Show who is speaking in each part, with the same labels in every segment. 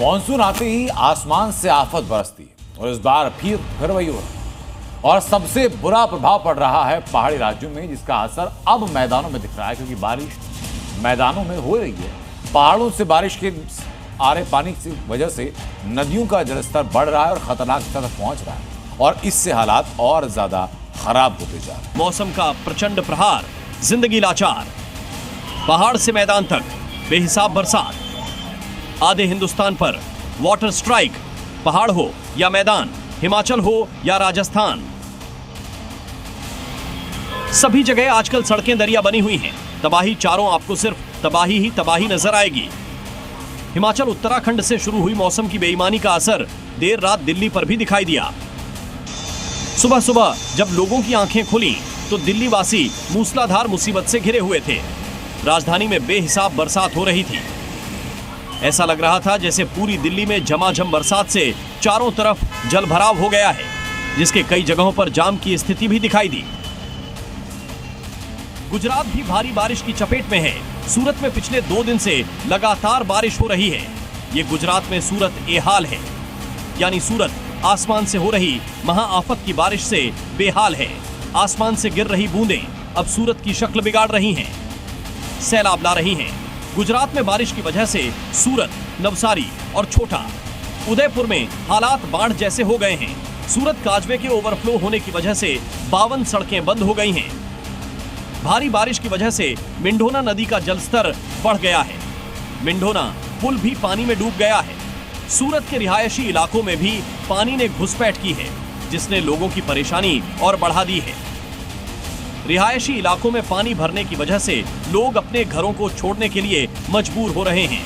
Speaker 1: Monsoon आते ही आसमान से आफत बरसती है और इस बार फिर वही हो रहा है। और सबसे बुरा प्रभाव पड़ रहा है पहाड़ी राज्यों में, जिसका असर अब मैदानों में दिख रहा है, क्योंकि बारिश मैदानों में हो रही है। पहाड़ों से बारिश के आ रहे पानी की वजह से नदियों का जलस्तर बढ़ रहा है और खतरनाक स्तर तक पहुंच रहा है और इससे हालात और ज्यादा खराब होते जा रहे हैं।
Speaker 2: मौसम का प्रचंड प्रहार, जिंदगी लाचार, पहाड़ से मैदान तक बेहिसाब बरसात, आधे हिंदुस्तान पर वाटर स्ट्राइक, पहाड़ हो या मैदान, हिमाचल हो या राजस्थान, सभी जगह आजकल सड़कें दरिया बनी हुई हैं। तबाही चारों आपको सिर्फ तबाही ही तबाही नजर आएगी। हिमाचल उत्तराखंड से शुरू हुई मौसम की बेईमानी का असर देर रात दिल्ली पर भी दिखाई दिया। सुबह सुबह जब लोगों की आंखें खुली तो दिल्ली वासी मूसलाधार मुसीबत से घिरे हुए थे। राजधानी में बेहिसाब बरसात हो रही थी। ऐसा लग रहा था जैसे पूरी दिल्ली में झमाझम बरसात से चारों तरफ जलभराव हो गया है, जिसके कई जगहों पर जाम की स्थिति भी दिखाई दी। गुजरात भी भारी बारिश की चपेट में है। सूरत में पिछले 2 दिन से लगातार बारिश हो रही है। ये गुजरात में सूरत ए हाल है, यानी सूरत आसमान से हो रही महाआफत की बारिश से बेहाल है। आसमान से गिर रही बूंदें अब सूरत की शक्ल बिगाड़ रही हैं, सैलाब ला रही हैं। गुजरात में बारिश की वजह से सूरत, नवसारी और छोटा उदयपुर में हालात बाढ़ जैसे हो गए हैं। सूरत काजवे के ओवरफ्लो होने की वजह से 52 सड़कें बंद हो गई हैं। भारी बारिश की वजह से मिंढोना नदी का जलस्तर बढ़ गया है। मिंढोना पुल भी पानी में डूब गया है। सूरत के रिहायशी इलाकों में भी पानी ने घुसपैठ की है, जिसने लोगों की परेशानी और बढ़ा दी है। रिहायशी इलाकों में पानी भरने की वजह से लोग अपने घरों को छोड़ने के लिए मजबूर हो रहे हैं।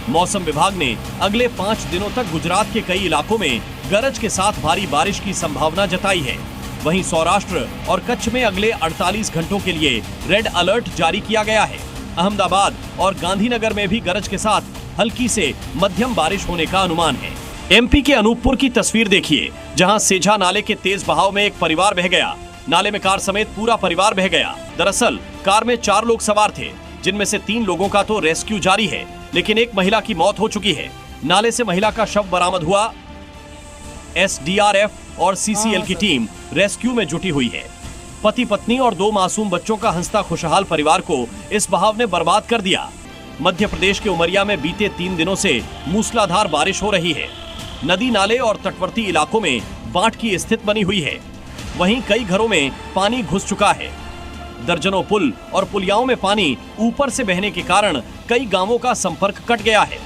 Speaker 2: मौसम विभाग ने अगले 5 दिनों तक गुजरात के कई इलाकों में गरज के साथ भारी बारिश की संभावना जताई है। वहीं सौराष्ट्र और कच्छ में अगले 48 घंटों के लिए रेड अलर्ट जारी किया गया है। अहमदाबाद और गांधीनगर में भी गरज के साथ हल्की से मध्यम बारिश होने का अनुमान है। एमपी के अनूपपुर की तस्वीर देखिए, जहां सेझा नाले के तेज बहाव में एक परिवार बह गया। नाले में कार समेत पूरा परिवार बह गया। दरअसल कार में 4 लोग सवार थे, जिनमें से 3 लोगों का तो रेस्क्यू जारी है, लेकिन एक महिला की मौत हो चुकी है। नाले से महिला का शव बरामद हुआ। एसडीआरएफ और सीसीएल की टीम रेस्क्यू में जुटी हुई है। पति पत्नी और 2 मासूम बच्चों का हंसता खुशहाल परिवार को इस बहाव ने बर्बाद कर दिया। मध्य प्रदेश के उमरिया में बीते 3 दिनों से मूसलाधार बारिश हो रही है। नदी नाले और तटवर्ती इलाकों में बाढ़ की स्थिति बनी हुई है। वहीं कई घरों में पानी घुस चुका है। दर्जनों पुल और पुलियाओं में पानी ऊपर से बहने के कारण कई गांवों का संपर्क कट गया है।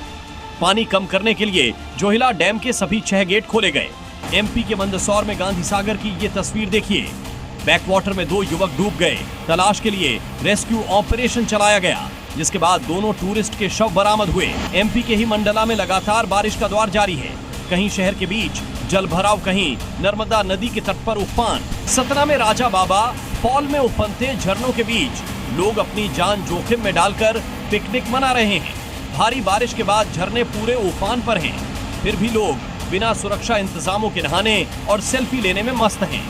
Speaker 2: पानी कम करने के लिए जोहिला डैम के सभी 6 गेट खोले गए। एमपी के मंदसौर में गांधी सागर की ये तस्वीर देखिए। बैकवाटर में 2 युवक डूब गए। तलाश के लिए रेस्क्यू ऑपरेशन चलाया गया, जिसके बाद दोनों टूरिस्ट के शव बरामद हुए। एमपी के ही मंडला में लगातार बारिश का दौर जारी है। कहीं शहर के बीच जलभराव, कहीं नर्मदा नदी के तट पर उफान। सतना में राजा बाबा फॉल में उफनते झरनों के बीच लोग अपनी जान जोखिम में डालकर पिकनिक मना रहे हैं। भारी बारिश के बाद झरने पूरे उफान पर हैं, फिर भी लोग बिना सुरक्षा इंतजामों के नहाने और सेल्फी लेने में मस्त हैं।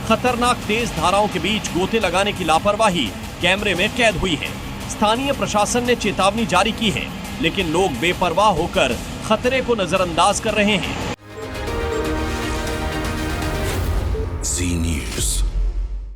Speaker 2: खतरनाक तेज धाराओं के बीच गोते लगाने की लापरवाही कैमरे में कैद हुई है। स्थानीय प्रशासन ने चेतावनी जारी की है, लेकिन लोग बेपरवाह होकर खतरे को नजरअंदाज कर रहे हैं।